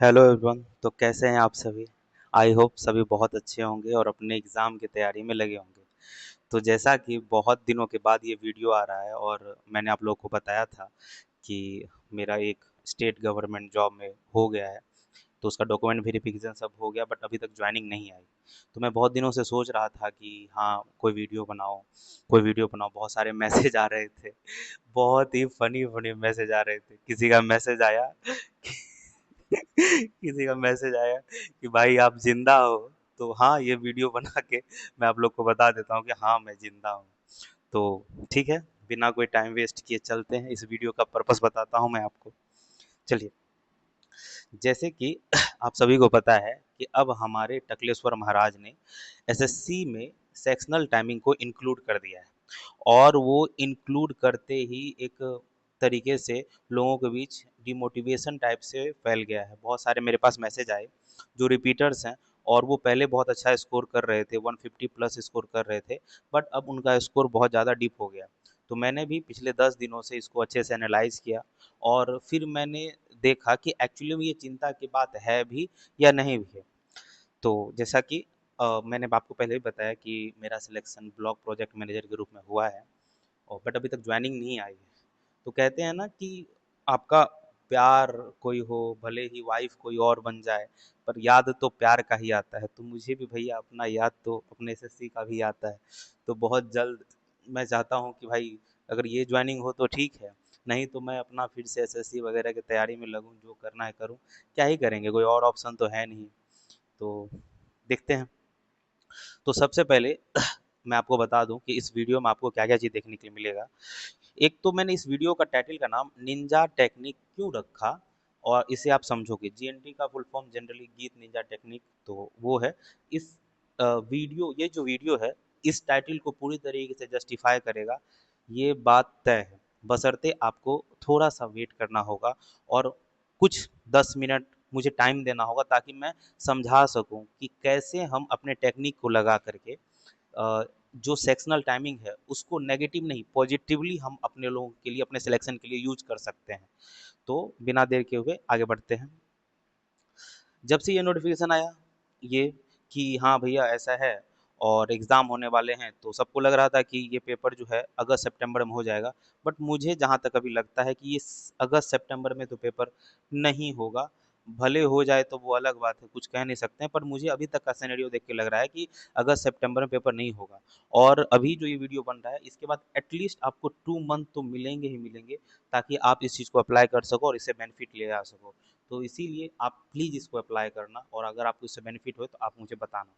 Hello everyone. तो कैसे हैं आप सभी? आई होप सभी बहुत अच्छे होंगे और अपने एग्ज़ाम की तैयारी में लगे होंगे। तो जैसा कि बहुत दिनों के बाद ये वीडियो आ रहा है और मैंने आप लोगों को बताया था कि मेरा एक स्टेट गवर्नमेंट जॉब में हो गया है, तो उसका डॉक्यूमेंट वेरिफिकेशन सब हो गया बट अभी तक जॉइनिंग नहीं आई। तो मैं बहुत दिनों से सोच रहा था कि हाँ, कोई वीडियो बनाओ। बहुत सारे मैसेज आ रहे थे, बहुत ही फ़नी-फ़नी मैसेज आ रहे थे। किसी का मैसेज आया किसी का मैसेज आया कि भाई आप ज़िंदा हो? तो हाँ, ये वीडियो बना के मैं आप लोग को बता देता हूँ कि हाँ, मैं ज़िंदा हूँ। तो ठीक है, बिना कोई टाइम वेस्ट किए चलते हैं, इस वीडियो का पर्पस बताता हूँ मैं आपको। चलिए, जैसे कि आप सभी को पता है कि अब हमारे टकलेश्वर महाराज ने एसएससी में सेक्शनल टाइमिंग को इंक्लूड कर दिया है और वो इंक्लूड करते ही एक तरीके से लोगों के बीच डिमोटिवेशन टाइप से फैल गया है। बहुत सारे मेरे पास मैसेज आए जो रिपीटर्स हैं और वो पहले बहुत अच्छा स्कोर कर रहे थे, 150 प्लस स्कोर कर रहे थे, बट अब उनका स्कोर बहुत ज़्यादा डिप हो गया। तो मैंने भी पिछले 10 दिनों से इसको अच्छे से एनालाइज़ किया और फिर मैंने देखा कि एक्चुअली में ये चिंता की बात है भी या नहीं भी है। तो जैसा कि मैंने आपको पहले भी बताया कि मेरा सिलेक्शन ब्लॉक प्रोजेक्ट मैनेजर के रूप में हुआ है और बट अभी तक ज्वाइनिंग नहीं आई है। तो कहते हैं ना कि आपका प्यार कोई हो, भले ही वाइफ कोई और बन जाए, पर याद तो प्यार का ही आता है। तो मुझे भी भैया अपना याद तो अपने एसएससी का भी आता है। तो बहुत जल्द मैं चाहता हूँ कि भाई अगर ये ज्वाइनिंग हो तो ठीक है, नहीं तो मैं अपना फिर से एसएससी वगैरह की तैयारी में लगूँ, जो करना है करूँ। क्या ही करेंगे, कोई और ऑप्शन तो है नहीं। तो देखते हैं। तो सबसे पहले मैं आपको बता दूं कि इस वीडियो में आपको क्या क्या चीज़ देखने के लिए मिलेगा। एक तो मैंने इस वीडियो का टाइटल का नाम निंजा टेक्निक क्यों रखा और इसे आप समझोगे। जीएनटी का फुल फॉर्म जनरली गीत निंजा टेक्निक, तो वो है। इस ये जो वीडियो है, इस टाइटल को पूरी तरीके से जस्टिफाई करेगा, ये बात तय है। बशर्ते आपको थोड़ा सा वेट करना होगा और कुछ 10 मिनट मुझे टाइम देना होगा ताकि मैं समझा सकूं कि कैसे हम अपने टेक्निक को लगा करके जो सेक्शनल टाइमिंग है उसको नेगेटिव नहीं पॉजिटिवली हम अपने लोगों के लिए, अपने सिलेक्शन के लिए यूज कर सकते हैं। तो बिना देर के हुए आगे बढ़ते हैं। जब से ये नोटिफिकेशन आया, ये कि हाँ भैया ऐसा है और एग्ज़ाम होने वाले हैं, तो सबको लग रहा था कि ये पेपर जो है अगस्त सितंबर में हो जाएगा। बट मुझे जहाँ तक अभी लगता है कि ये अगस्त सितंबर में तो पेपर नहीं होगा। भले हो जाए तो वो अलग बात है, कुछ कह नहीं सकते हैं, पर मुझे अभी तक का सिनेरियो देख के लग रहा है कि अगस्त सितंबर में पेपर नहीं होगा। और अभी जो ये वीडियो बन रहा है इसके बाद एटलीस्ट आपको 2 मंथ तो मिलेंगे ही मिलेंगे, ताकि आप इस चीज़ को अप्लाई कर सको और इससे बेनिफिट ले आ सको। तो इसीलिए आप प्लीज़ इसको अप्लाई करना और अगर आपको इससे बेनिफिट हो तो आप मुझे बताना।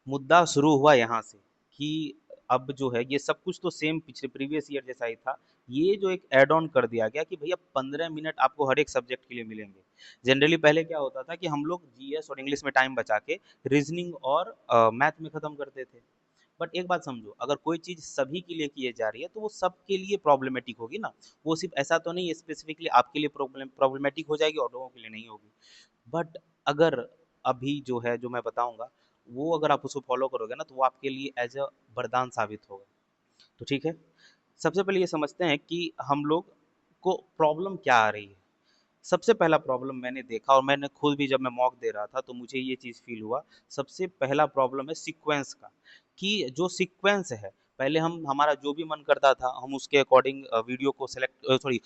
मुद्दा शुरू हुआ यहाँ से कि अब जो है ये सब कुछ तो सेम पिछले प्रीवियस ईयर जैसा ही था। ये जो एक ऐड ऑन कर दिया गया कि भैया 15 मिनट आपको हर एक सब्जेक्ट के लिए मिलेंगे। जनरली पहले क्या होता था कि हम लोग जीएस और इंग्लिश में टाइम बचा के रीजनिंग और मैथ में ख़त्म करते थे। बट एक बात समझो, अगर कोई चीज़ सभी के लिए की जा रही है तो वो सबके लिए प्रॉब्लमेटिक होगी ना। वो सिर्फ ऐसा तो नहीं है स्पेसिफिकली आपके लिए प्रॉब्लमेटिक हो जाएगी और लोगों के लिए नहीं होगी। बट अगर अभी जो है जो मैं बताऊंगा, वो अगर आप उसको फॉलो करोगे ना तो वो आपके लिए एज अ वरदान साबित होगा। तो ठीक है, सबसे पहले ये समझते हैं कि हम लोग को प्रॉब्लम क्या आ रही है। सबसे पहला प्रॉब्लम मैंने देखा और मैंने खुद भी जब मैं मॉक दे रहा था तो मुझे ये चीज़ फील हुआ। सबसे पहला प्रॉब्लम है सीक्वेंस का, कि जो सीक्वेंस है, पहले हम हमारा जो भी मन करता था हम उसके अकॉर्डिंग वीडियो को सेलेक्ट सॉरी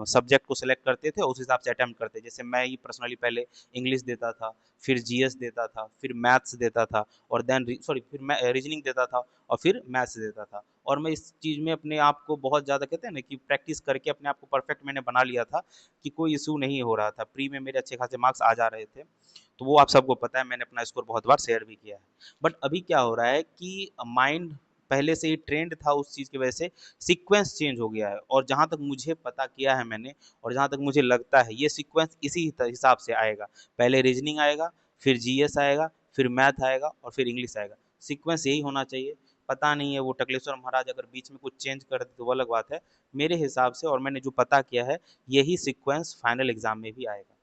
सब्जेक्ट को सेलेक्ट करते थे, उस हिसाब से अटेम्प्ट करते। जैसे मैं ही पर्सनली पहले इंग्लिश देता था, फिर जीएस देता था, फिर मैथ्स देता था और देन सॉरी फिर मैं रीजनिंग देता था और फिर मैथ्स देता था। और मैं इस चीज़ में अपने आप को बहुत ज़्यादा कहते हैं ना कि प्रैक्टिस करके अपने आप को परफेक्ट मैंने बना लिया था कि कोई इशू नहीं हो रहा था। प्री में मेरे अच्छे खासे मार्क्स आ जा रहे थे। तो वो आप सबको पता है, मैंने अपना स्कोर बहुत बार शेयर भी किया है। बट अभी क्या हो रहा है कि माइंड पहले से ही ट्रेंड था उस चीज़ की वजह से सीक्वेंस चेंज हो गया है। और जहाँ तक मुझे पता किया है मैंने और जहाँ तक मुझे लगता है ये सीक्वेंस इसी हिसाब से आएगा। पहले रीजनिंग आएगा, फिर जीएस आएगा, फिर मैथ आएगा और फिर इंग्लिश आएगा। सीक्वेंस यही होना चाहिए। पता नहीं है वो टकलेश्वर महाराज अगर बीच में कुछ चेंज कर दे तो वो अलग बात है। मेरे हिसाब से और मैंने जो पता किया है, यही सीक्वेंस फाइनल एग्जाम में भी आएगा।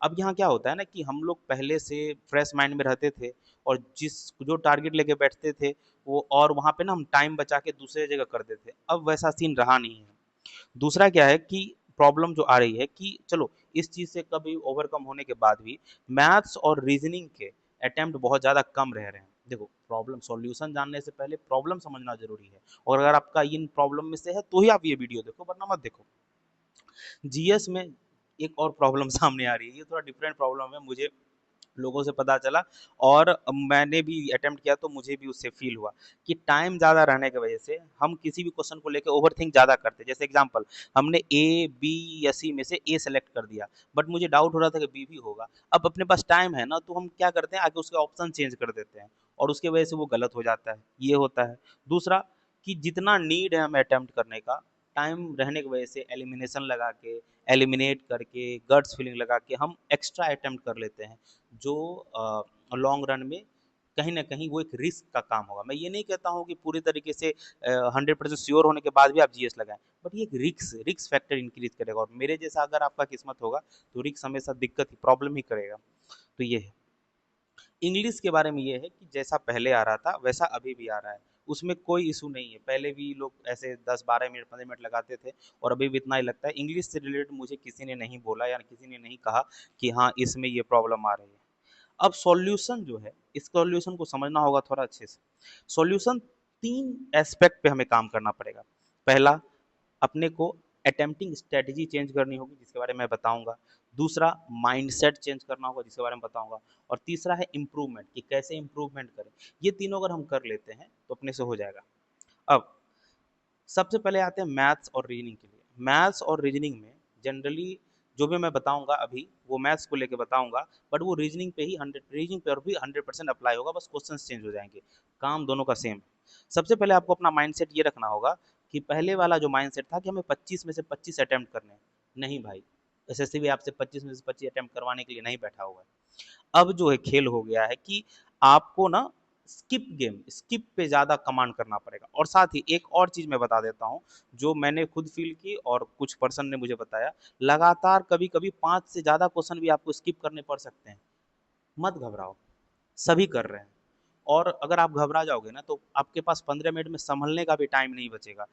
अब यहाँ क्या होता है ना कि हम लोग पहले से फ्रेश माइंड में रहते थे और जिस जो टारगेट लेके बैठते थे वो, और वहाँ पे ना हम टाइम बचा के दूसरे जगह कर देते। अब वैसा सीन रहा नहीं है। दूसरा क्या है कि प्रॉब्लम जो आ रही है कि चलो इस चीज़ से कभी ओवरकम होने के बाद भी मैथ्स और रीजनिंग के अटेम्प्ट बहुत ज़्यादा कम रह रहे हैं। देखो, प्रॉब्लम सॉल्यूशन जानने से पहले प्रॉब्लम समझना ज़रूरी है, और अगर आपका इन प्रॉब्लम में से है तो ही आप ये वीडियो देखो, वरना मत देखो। जीएस में एक और प्रॉब्लम सामने आ रही है, ये थोड़ा डिफरेंट प्रॉब्लम है, मुझे लोगों से पता चला और मैंने भी अटेम्प्ट किया तो मुझे भी उससे फील हुआ कि टाइम ज़्यादा रहने की वजह से हम किसी भी क्वेश्चन को लेकर ओवरथिंक ज़्यादा करते हैं। जैसे एग्जांपल, हमने ए, बी या सी में से ए सेलेक्ट कर दिया, बट मुझे डाउट हो रहा था कि बी भी होगा। अब अपने पास टाइम है ना, तो हम क्या करते हैं, आगे उसके ऑप्शन चेंज कर देते हैं और उसके वजह से वो गलत हो जाता है, ये होता है। दूसरा, कि जितना नीड है हमें अटेम्प्ट करने का, टाइम रहने की वजह से एलिमिनेशन लगा के, एलिमिनेट करके, गट्स फीलिंग लगा के हम एक्स्ट्रा अटेम्प्ट कर लेते हैं, जो लॉन्ग रन में कहीं ना कहीं वो एक रिस्क का काम होगा। मैं ये नहीं कहता हूँ कि पूरी तरीके से 100% श्योर होने के बाद भी आप जीएस लगाएं, बट ये एक रिस्क फैक्टर इंक्रीज करेगा, और मेरे जैसा अगर आपका किस्मत होगा तो रिस्क हमेशा दिक्कत ही, प्रॉब्लम ही करेगा। तो ये है। इंग्लिश के बारे में ये है कि जैसा पहले आ रहा था वैसा अभी भी आ रहा है, उसमें कोई इशू नहीं है। पहले भी लोग ऐसे 10-12 मिनट 15 मिनट लगाते थे, और अभी भी इतना ही लगता है। इंग्लिश से रिलेटेड मुझे किसी ने नहीं बोला या किसी ने नहीं कहा कि हाँ इसमें ये प्रॉब्लम आ रही है। अब सॉल्यूशन जो है, इस सॉल्यूशन को समझना होगा थोड़ा अच्छे से। सॉल्यूशन 3 एस्पेक्ट पे हमें काम करना पड़ेगा। पहला, अपने को अटेम्प्टिंग स्ट्रेटजी चेंज करनी होगी, जिसके बारे में मैं बताऊंगा। दूसरा, माइंडसेट चेंज करना होगा, जिसके बारे में बताऊंगा। और तीसरा है इम्प्रूवमेंट, कि कैसे इम्प्रूवमेंट करें। ये तीनों अगर हम कर लेते हैं तो अपने से हो जाएगा। अब सबसे पहले आते हैं मैथ्स और रीजनिंग के लिए। मैथ्स और रीजनिंग में जनरली जो भी मैं बताऊंगा अभी, वो मैथ्स को लेके बताऊंगा, बट वो रीजनिंग पे ही 100, रीजनिंग पर भी 100% अप्लाई होगा, बस क्वेश्चन चेंज हो जाएंगे, काम दोनों का सेम। सबसे पहले आपको अपना माइंडसेट ये रखना होगा कि पहले वाला जो माइंडसेट था कि हमें 25 में से 25 अटेम्प्ट करने हैं, नहीं भाई, एसएससी भी आपसे 25 में से 25 अटेम्प्ट करवाने के लिए नहीं बैठा हुआ है। अब जो है खेल हो गया है कि आपको ना स्किप पे ज़्यादा कमांड करना पड़ेगा। और साथ ही एक और चीज़ मैं बता देता हूँ, जो मैंने खुद फील की और कुछ पर्सन ने मुझे बताया, लगातार कभी-कभी 5 से ज़्यादा क्वेश्चन भी आपको स्किप करने पड़ सकते हैं। मत घबराओ, सभी कर रहे हैं। और अगर आप घबरा जाओगे ना, तो आपके पास 15 मिनट में संभलने का भी टाइम नहीं बचेगा।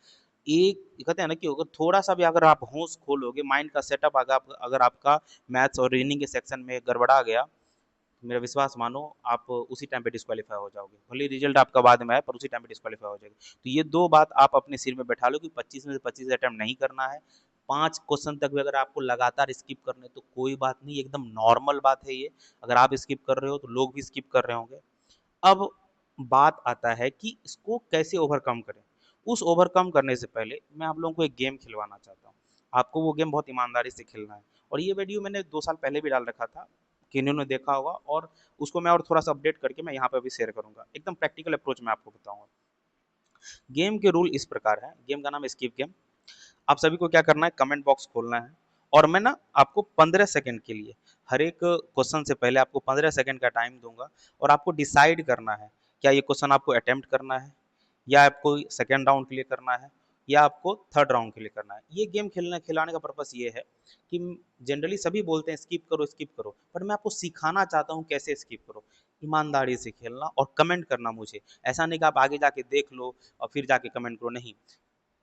एक कहते हैं ना कि अगर थोड़ा-सा भी अगर आप होश खोलोगे, माइंड का सेटअप अगर आपका मैथ्स और रीजनिंग के सेक्शन में गड़बड़ा गया, मेरा विश्वास मानो, आप उसी टाइम पे डिस्क्वालीफाई हो जाओगे। भले ही रिजल्ट आपका बाद में आए, पर उसी टाइम पे डिस्क्वालीफाई हो जाएगी। तो ये 2 बात आप अपने सिर में बैठा लो कि 25 में से 25 अटेम्प्ट नहीं करना है। 5 क्वेश्चन तक भी अगर आपको लगातार स्किप करने तो कोई बात नहीं, एकदम नॉर्मल बात है ये। अगर आप स्किप कर रहे हो तो लोग भी स्किप कर रहे होंगे। अब बात आता है कि इसको कैसे ओवरकम करें। उस ओवरकम करने से पहले मैं आप लोगों को एक गेम खिलवाना चाहता हूँ। आपको वो गेम बहुत ईमानदारी से खेलना है, और ये वीडियो मैंने 2 साल पहले भी डाल रखा था, किन्हीं ने देखा होगा, और उसको मैं और थोड़ा-सा अपडेट करके मैं यहाँ पे अभी शेयर करूँगा। एकदम प्रैक्टिकल अप्रोच मैं आपको बताऊँगा। गेम के रूल इस प्रकार है, गेम का नाम है स्किप गेम। आप सभी को क्या करना है, कमेंट बॉक्स खोलना है, और मैं ना आपको 15 सेकंड के लिए, हर एक क्वेश्चन से पहले आपको 15 सेकंड का टाइम दूंगा, और आपको डिसाइड करना है क्या ये क्वेश्चन आपको अटेम्प्ट करना है, या आपको सेकंड राउंड के लिए करना है, या आपको थर्ड राउंड के लिए करना है। ये गेम खिलाने का पर्पस ये है कि जनरली सभी बोलते हैं स्किप करो, पर मैं आपको सिखाना चाहता हूँ कैसे स्किप करो। ईमानदारी से खेलना और कमेंट करना मुझे, ऐसा नहीं कि आप आगे जाके देख लो और फिर जाके कमेंट करो, नहीं।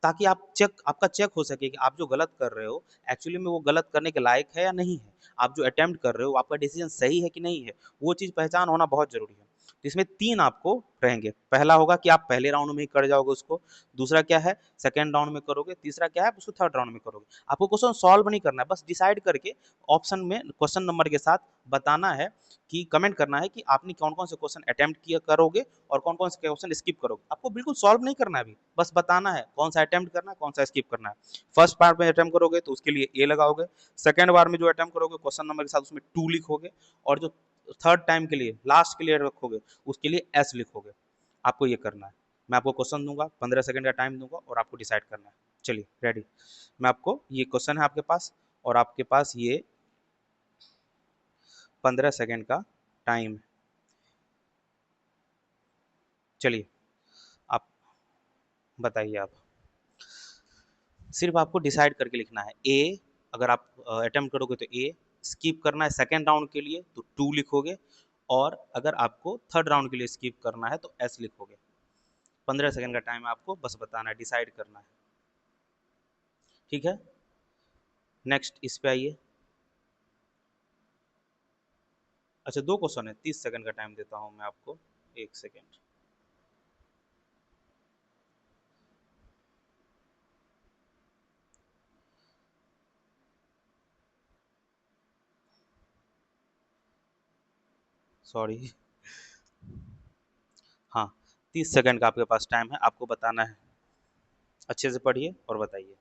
ताकि आपका चेक हो सके कि आप जो गलत कर रहे हो एक्चुअली में वो गलत करने के लायक है या नहीं है। आप जो अटेम्प्ट कर रहे हो आपका डिसीजन सही है कि नहीं है, वो चीज़ पहचान होना बहुत ज़रूरी है। तो इसमें 3 आपको रहेंगे। पहला होगा कि आप पहले राउंड में ही कर जाओगे उसको, दूसरा क्या है सेकंड राउंड में करोगे, तीसरा क्या है आप उसको थर्ड राउंड में करोगे। आपको क्वेश्चन सॉल्व नहीं करना है, बस डिसाइड करके ऑप्शन में क्वेश्चन नंबर के साथ बताना है, कि कमेंट करना है कि आपने कौन-कौन से क्वेश्चन अटेम्प्ट किया करोगे और कौन-कौन से क्वेश्चन स्किप करोगे। आपको बिल्कुल सॉल्व नहीं करना है अभी, बस बताना है कौन सा अटेम्प्ट करना है, कौन सा स्किप करना है। फर्स्ट पार्ट में अटेम्प्ट करोगे तो उसके लिए ए लगाओगे, सेकंड बार में जो अटेम्प्ट करोगे क्वेश्चन नंबर के साथ उसमें 2 लिखोगे, और जो थर्ड टाइम के लिए लास्ट के लिए रखोगे उसके लिए एस लिखोगे। आपको ये करना है। मैं आपको क्वेश्चन दूंगा, 15 सेकंड का टाइम दूंगा, और आपको डिसाइड करना है। चलिए रेडी। मैं आपको ये क्वेश्चन है आपके पास, और आपके पास ये 15 सेकंड का टाइम है। चलिए आप बताइए। आप सिर्फ आपको डिसाइड करके लिखना है ए, अगर आप अटेम्प्ट करोगे तो ए, स्किप करना है सेकेंड राउंड के लिए तो 2 लिखोगे, और अगर आपको थर्ड राउंड के लिए स्किप करना है तो एस लिखोगे। 15 सेकंड का टाइम आपको बस बताना है, डिसाइड करना है। ठीक है, नेक्स्ट इस पे आइए। अच्छा 2 क्वेश्चन है, 30 सेकंड का टाइम देता हूँ मैं आपको। 1 सेकंड। सॉरी। हाँ, 30 सेकंड का आपके पास टाइम है, आपको बताना है। अच्छे से पढ़िए और बताइए।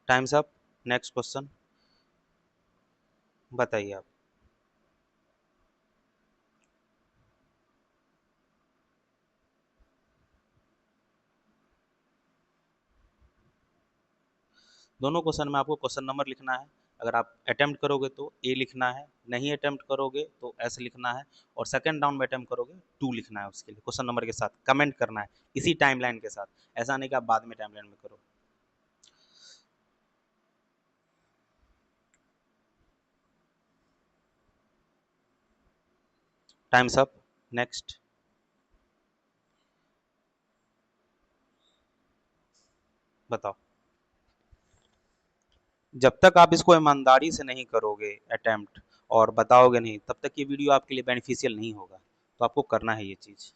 Times up. नेक्स्ट क्वेश्चन बताइए आप। दोनों क्वेश्चन में आपको क्वेश्चन नंबर लिखना है। अगर आप अटेम्प्ट करोगे तो ए लिखना है, नहीं अटेम्प्ट करोगे तो एस लिखना है, और सेकंड राउंड में अटेम्प्ट करोगे 2 लिखना है उसके लिए क्वेश्चन नंबर के साथ कमेंट करना है, इसी टाइमलाइन के साथ। ऐसा नहीं कि आप बाद में टाइमलाइन में करो। Times up. नेक्स्ट। बताओ। जब तक आप इसको ईमानदारी से नहीं करोगे अटेम्प्ट और बताओगे नहीं, तब तक ये वीडियो आपके लिए बेनिफिशियल नहीं होगा। तो आपको करना है ये चीज़।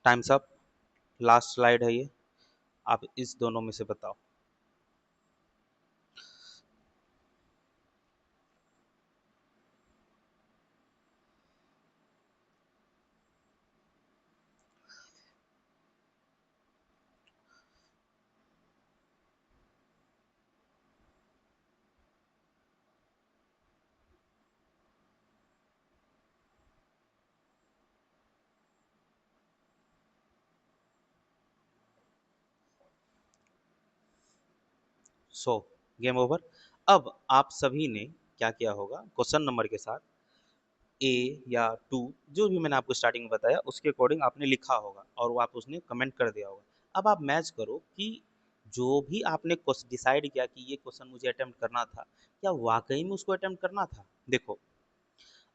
Time's up. लास्ट स्लाइड है ये। आप इस दोनों में से बताओ। So game over. अब आप सभी ने क्या किया होगा, क्वेश्चन नंबर के साथ ए या 2, जो भी मैंने आपको स्टार्टिंग में बताया उसके अकॉर्डिंग आपने लिखा होगा और वो आप उसने कमेंट कर दिया होगा। अब आप मैच करो कि जो भी आपने डिसाइड किया कि ये क्वेश्चन मुझे अटेम्प्ट करना था, क्या वाकई में उसको अटेम्प्ट करना था। देखो,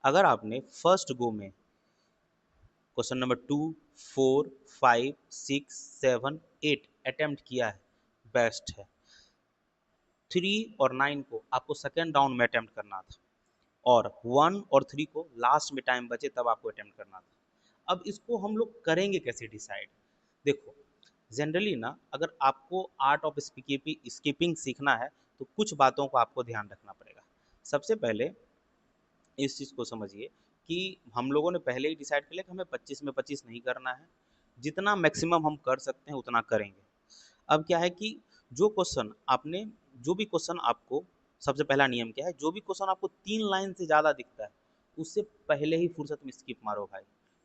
अगर आपने फर्स्ट गो में क्वेश्चन नंबर 2, 4, 5, 6, 7, 8 अटेम्प्ट किया है, बेस्ट है। 3 और 9 को आपको सेकेंड राउंड में अटेम्प्ट करना था, और 1 और 3 को लास्ट में टाइम बचे तब आपको अटेम्प्ट करना था। अब इसको हम लोग करेंगे कैसे डिसाइड। देखो, जनरली ना, अगर आपको आर्ट ऑफ स्किपिंग सीखना है तो कुछ बातों को आपको ध्यान रखना पड़ेगा। सबसे पहले इस चीज़ को समझिए कि हम लोगों ने पहले ही डिसाइड कर लिया कि हमें 25 में 25 नहीं करना है। जितना मैक्सिमम हम कर सकते हैं उतना करेंगे। अब क्या है कि जो क्वेश्चन आपने जो भी क्वेश्चन आपको, सबसे पहला नियम क्या है, जो भी क्वेश्चन आपको 3 लाइन से ज़्यादा दिखता है उससे पहले ही फुर्सत में स्किप मारो भाई।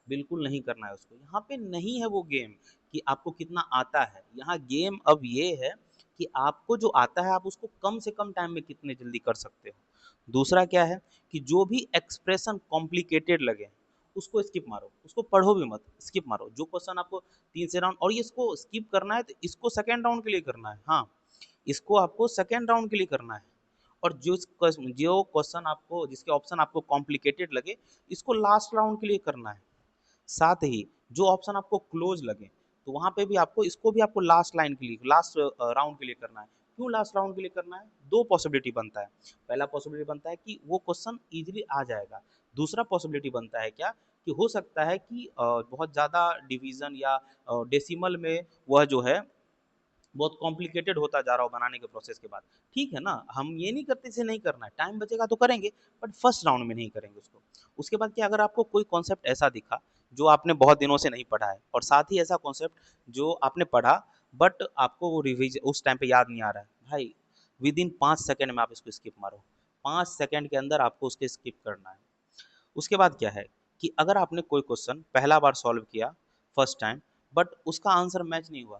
बिल्कुल नहीं करना है उसको। यहाँ पे नहीं है वो गेम कि आपको कितना आता है। यहाँ गेम अब ये है कि आपको जो आता है आप उसको कम से कम टाइम में कितने जल्दी कर सकते हो। दूसरा क्या है कि जो भी एक्सप्रेशन कॉम्प्लिकेटेड लगे उसको स्किप मारो, उसको पढ़ो भी मत, स्किप मारो। जो क्वेश्चन आपको 3 से राउंड, और ये इसको स्किप करना है तो इसको सेकंड राउंड के लिए करना है। हाँ, इसको आपको सेकंड राउंड के लिए करना है। और जो क्वेश्चन आपको, जिसके ऑप्शन आपको कॉम्प्लिकेटेड लगे, इसको लास्ट राउंड के लिए करना है। साथ ही जो ऑप्शन आपको क्लोज लगे तो वहां पे भी आपको, इसको भी आपको लास्ट लाइन के लिए, लास्ट राउंड के लिए करना है। क्यों लास्ट राउंड के लिए करना है? दो पॉसिबिलिटी बनता है। पहला पॉसिबिलिटी बनता है कि वो क्वेश्चन इजीली आ जाएगा। दूसरा पॉसिबिलिटी बनता है क्या, कि हो सकता है कि बहुत ज़्यादा डिवीजन या डेसिमल में वह जो है बहुत कॉम्प्लिकेटेड होता जा रहा हो बनाने के प्रोसेस के बाद। ठीक है ना, हम ये नहीं करते इसे नहीं करना है, टाइम बचेगा तो करेंगे, बट फर्स्ट राउंड में नहीं करेंगे उसको। उसके बाद क्या, अगर आपको कोई कॉन्सेप्ट ऐसा दिखा जो आपने बहुत दिनों से नहीं पढ़ा है, और साथ ही ऐसा कॉन्सेप्ट जो आपने पढ़ा बट आपको वो रिविज उस टाइम पे याद नहीं आ रहा है, भाई विद इन 5 सेकंड में आप इसको स्किप मारो। 5 सेकंड के अंदर आपको उसके स्किप करना है। उसके बाद क्या है कि अगर आपने कोई क्वेश्चन पहला बार सॉल्व किया फर्स्ट टाइम, बट उसका आंसर मैच नहीं हुआ,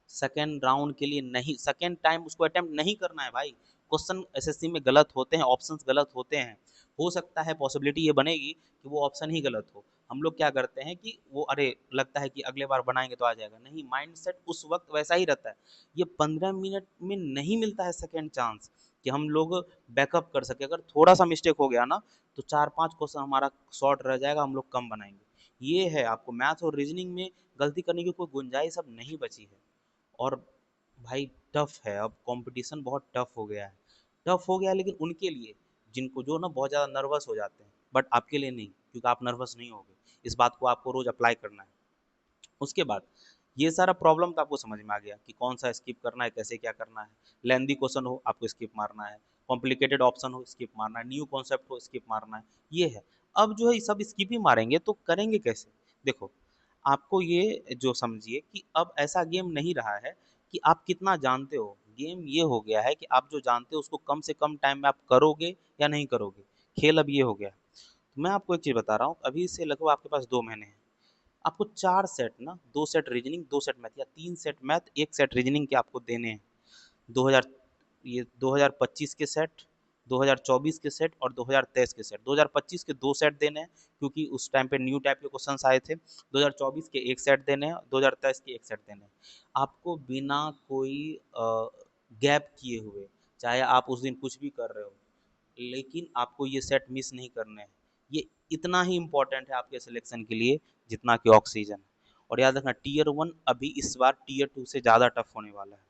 सेकेंड राउंड के लिए नहीं, सेकेंड टाइम उसको अटेम्प्ट नहीं करना है भाई। क्वेश्चन एसएससी में गलत होते हैं, ऑप्शंस गलत होते हैं, हो सकता है पॉसिबिलिटी ये बनेगी कि वो ऑप्शन ही गलत हो। हम लोग क्या करते हैं कि वो अरे लगता है कि अगले बार बनाएंगे तो आ जाएगा, नहीं, माइंडसेट उस वक्त वैसा ही रहता है। ये 15 मिनट में नहीं मिलता है सेकेंड चांस कि हम लोग बैकअप कर सके। अगर थोड़ा सा मिस्टेक हो गया ना तो 4-5 क्वेश्चन हमारा शॉर्ट रह जाएगा, हम लोग कम बनाएंगे। ये है, आपको मैथ और रीजनिंग में गलती करने की कोई गुंजाइश अब नहीं बची है। और भाई टफ है, अब कंपटीशन बहुत टफ हो गया है, टफ हो गया है, लेकिन उनके लिए जिनको जो ना बहुत ज़्यादा नर्वस हो जाते हैं, बट आपके लिए नहीं, क्योंकि आप नर्वस नहीं होगे। इस बात को आपको रोज अप्लाई करना है। उसके बाद ये सारा प्रॉब्लम तो आपको समझ में आ गया कि कौन सा स्किप करना है, कैसे क्या करना है। लेंदी क्वेश्चन हो आपको स्किप मारना है, कॉम्प्लिकेटेड ऑप्शन हो स्किप मारना है, न्यू कॉन्सेप्ट हो स्किप मारना है। ये है। अब जो है सब स्किप ही मारेंगे तो करेंगे कैसे? देखो, आपको ये जो समझिए कि अब ऐसा गेम नहीं रहा है कि आप कितना जानते हो। गेम ये हो गया है कि आप जो जानते हो उसको कम से कम टाइम में आप करोगे या नहीं करोगे। खेल अब ये हो गया है। तो मैं आपको एक चीज़ बता रहा हूँ, अभी से लगभग आपके पास 2 महीने हैं। आपको 4 सेट ना, 2 सेट रीजनिंग, 2 सेट मैथ, या 3 सेट मैथ, 1 सेट रीजनिंग के आपको देने हैं। 2000, ये 2025 के सेट, 2024 के सेट और 2023 के सेट। 2025 के 2 सेट देने हैं क्योंकि उस टाइम पे न्यू टाइप के क्वेश्चंस आए थे। 2024 के 1 सेट देने हैं, 2023 के 1 सेट देने हैं। आपको बिना कोई गैप किए हुए, चाहे आप उस दिन कुछ भी कर रहे हो, लेकिन आपको ये सेट मिस नहीं करने हैं। ये इतना ही इम्पोर्टेंट है आपके सिलेक्शन के लिए जितना कि ऑक्सीजन। और याद रखना, टीयर 1 अभी इस बार टीयर 2 से ज़्यादा टफ होने वाला है।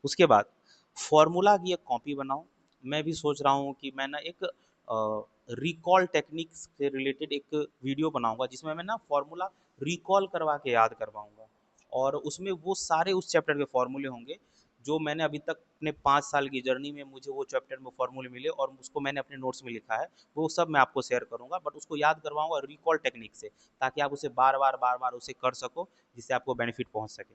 उसके बाद फॉर्मूला की एक कॉपी बनाओ। मैं भी सोच रहा हूँ कि मैं ना एक रिकॉल टेक्निक्स से रिलेटेड एक वीडियो बनाऊंगा जिसमें मैं ना फॉर्मूला रिकॉल करवा के याद करवाऊंगा। और उसमें वो सारे उस चैप्टर के फॉर्मूले होंगे जो मैंने अभी तक अपने 5 साल की जर्नी में मुझे वो चैप्टर में फॉर्मूले मिले और उसको मैंने अपने नोट्स में लिखा है, वो सब मैं आपको शेयर करूंगा। बट उसको याद करवाऊंगा रिकॉल टेक्निक से, ताकि आप उसे बार बार उसे कर सको, जिससे आपको बेनिफिट पहुंच सके।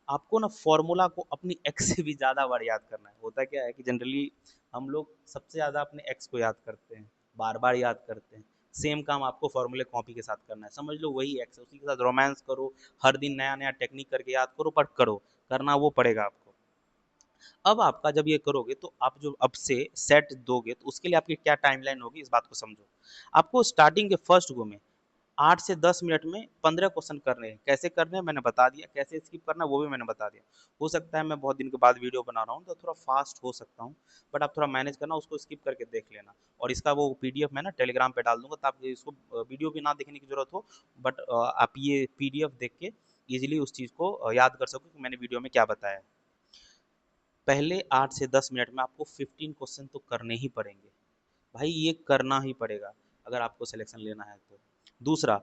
आपको ना फॉर्मूला को अपनी एक्स से भी ज़्यादा बार याद करना है। होता क्या है कि जनरली हम लोग सबसे ज़्यादा अपने एक्स को याद करते हैं, बार बार याद करते हैं। सेम काम आपको फॉर्मूले कॉपी के साथ करना है, समझ लो वही एक्स है, उसी के साथ रोमांस करो, हर दिन नया नया टेक्निक करके याद करो, पर करो, करना वो पड़ेगा आपको। अब आपका जब ये करोगे तो आप जो अब से सेट दोगे तो उसके लिए आपकी क्या टाइमलाइन होगी, इस बात को समझो। आपको स्टार्टिंग के फर्स्ट गो में 8 से 10 मिनट में 15 क्वेश्चन करने हैं। कैसे करने हैं मैंने बता दिया, कैसे स्किप करना है वो भी मैंने बता दिया। हो सकता है मैं बहुत दिन के बाद वीडियो बना रहा हूँ तो थोड़ा फास्ट हो सकता हूँ, बट आप थोड़ा मैनेज करना, उसको स्किप करके देख लेना। और इसका वो पीडीएफ मैं ना टेलीग्राम पे डाल दूंगा, ताकि इसको वीडियो भी ना देखने की जरूरत हो, बट आप ये पीडीएफ देख के इजिली उस चीज़ को याद कर सको कि मैंने वीडियो में क्या बताया है। पहले 8 से 10 मिनट में आपको 15 क्वेश्चन तो करने ही पड़ेंगे भाई, ये करना ही पड़ेगा अगर आपको सिलेक्शन लेना है तो। दूसरा,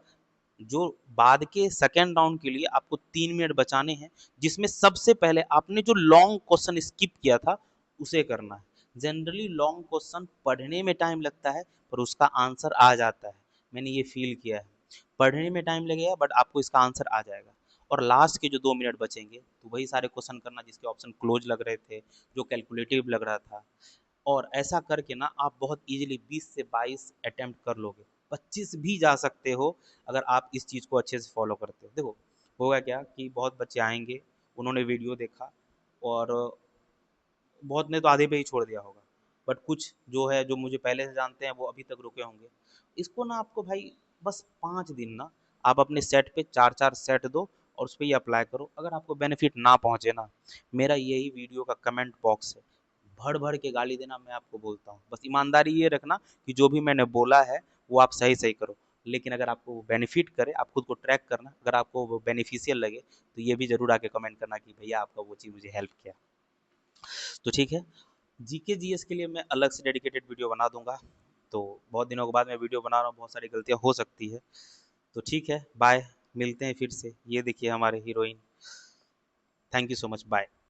जो बाद के सेकेंड राउंड के लिए आपको 3 मिनट बचाने हैं, जिसमें सबसे पहले आपने जो लॉन्ग क्वेश्चन स्किप किया था उसे करना है। जनरली लॉन्ग क्वेश्चन पढ़ने में टाइम लगता है पर उसका आंसर आ जाता है, मैंने ये फील किया है। पढ़ने में टाइम लगेगा बट आपको इसका आंसर आ जाएगा। और लास्ट के जो 2 मिनट बचेंगे तो वही सारे क्वेश्चन करना जिसके ऑप्शन क्लोज लग रहे थे, जो कैलकुलेटिव लग रहा था। और ऐसा करके ना आप बहुत इजीली 20 से 22 अटेम्प्ट कर लोगे, 25 भी जा सकते हो अगर आप इस चीज़ को अच्छे से फॉलो करते हो। देखो, होगा क्या कि बहुत बच्चे आएंगे, उन्होंने वीडियो देखा और बहुत ने तो आधे पे ही छोड़ दिया होगा, बट कुछ जो है जो मुझे पहले से जानते हैं वो अभी तक रुके होंगे। इसको ना आपको भाई बस 5 दिन ना आप अपने सेट पे 4-4 सेट दो और उस पर ये अप्लाई करो। अगर आपको बेनिफिट ना पहुंचे ना, मेरा यही वीडियो का कमेंट बॉक्स है, भर भर के गाली देना, मैं आपको बोलता हूँ। बस ईमानदारी ये रखना कि जो भी मैंने बोला है वो आप सही सही करो, लेकिन अगर आपको वो बेनिफिट करे, आप खुद को ट्रैक करना, अगर आपको वो बेनिफिशियल लगे तो ये भी जरूर आके कमेंट करना कि भैया आपका वो चीज़ मुझे हेल्प किया। तो ठीक है, जीके जीएस के लिए मैं अलग से डेडिकेटेड वीडियो बना दूंगा। तो बहुत दिनों के बाद मैं वीडियो बना रहा हूँ, बहुत सारी गलतियाँ हो सकती है। तो ठीक है, बाय, मिलते हैं फिर से। ये देखिए हमारे heroine. Thank you so much, bye.